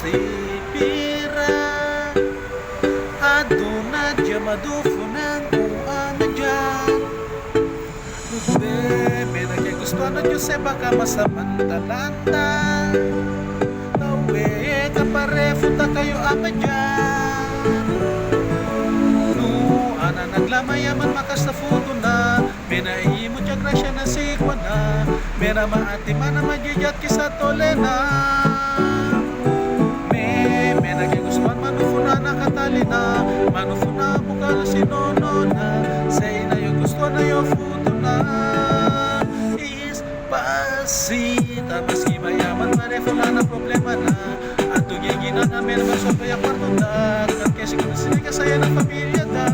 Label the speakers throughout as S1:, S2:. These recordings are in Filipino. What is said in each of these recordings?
S1: sipira aduna dya madufunan uang dyan Bebe na kaya gusto na Diyos baka masamantalanta Awe kaparefuta kayo ama dyan Ana naglamayaman makas na futo na Minaimo dya grasya na sikwa na Mena maati mana majijat kisa tole na Mena kaya gustuhan manufuna na katali na Manufuna bukala sinono na Say na yung gustuhan na yung futo na Ispasita Maski mayaman marefula na problema na At tugiginan na mena masopa yung kwarto na Kasi kung sila kasaya ng pamilya da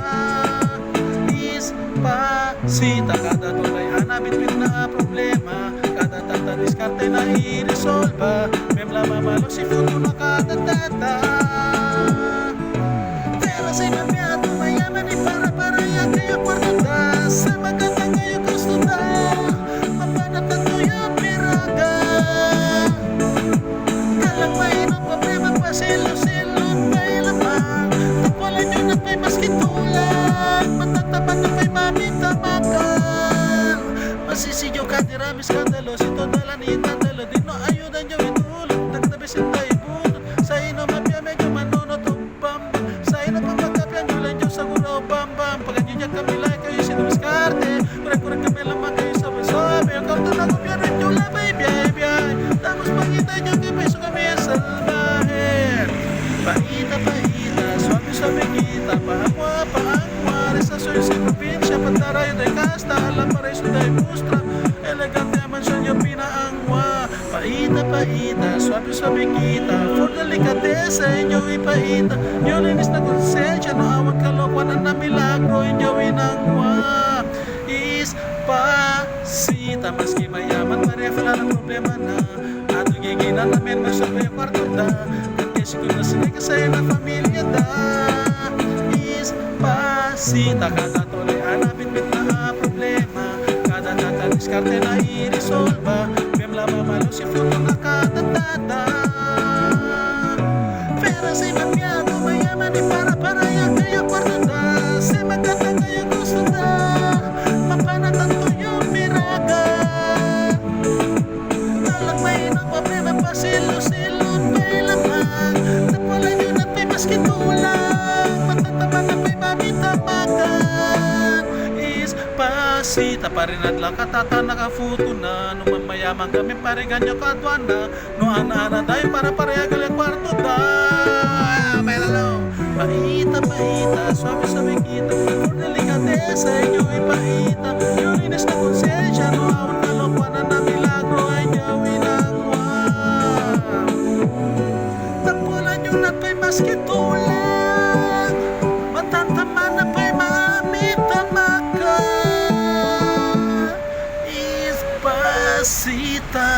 S1: Ispasita Kada tulay anabit-bit na problema Kada tata diskarte na i-resolva Memla mamalo si futo na kada tata Pero sa imamya tumayaman ni para-paraya Kaya kwarto da Sa maganda kayo gusto da Mapanat na tuyo piraga Kalang mainong problema pa silo-silon May lamang Tapulan nyo na pa'y maski tulang Matatapan na pa'y mamita-makan Masisidyo ka dirami skandalo Sito dalan itandalo Di no ayudan nyo itulog Nagtabisin tayo bunot Sa ino mapya medyo manunot o bambam Sa ino pagpagkapyan Yulan nyo sa gura o bambam Pagkat nyo dyan kami lang kayo sinumiskarte Kurang-kurang kami lamang kayo sabi-sabi Ang kautan na kumya rin nyo labay biyay-biyay Tapos pagkita nyo kay peso kami salbahin Paita-paita Swabe-swabe kita Paangwa Resasyon sa probinsya Pantarayo tayo kasta Alam para iso tayo mustra Elegante mansyon yung pinaangwa Paita-paita Swabe-swabe kita For delikatesa inyo ipaita Nyo linis na konsensya No awang kalokwanan na milagro Inyo inangwa Ispasita Maski mayaman marefala ng problema na At giginan namin masopa yung kwarto da Kasi kung nasinay kasaya ng pamilya da Ispasita Kada tuloy anabit-bit na problema Kada tata diskarte na i-resolva Memla mamalo si futo na kada tata Pero sa imamya tumayaman ni para-paraya Kaya kwarto da Sa maganda kayo gusto da Mapanatan tuyo piraga Talang mainong problema pa silo-silon may lamang Tapulan nyo na pa'y maski tulang Matataman na pa'y mamita-makan Ispasita pa rin at lang katata nakafuto na Nung mamayaman kami parigan nyo kadwana No ana-ana tayo para parehagal yung kwarto da Paita-paita Swabe-swabe kita For delikatesa inyo ipaita Yung linis na konsensya No awang kalokwanan na milagro Ay gawin ang Tapulan nyo na pa'y maski tulang Matantaman na pa'y mamita-makan Ispasita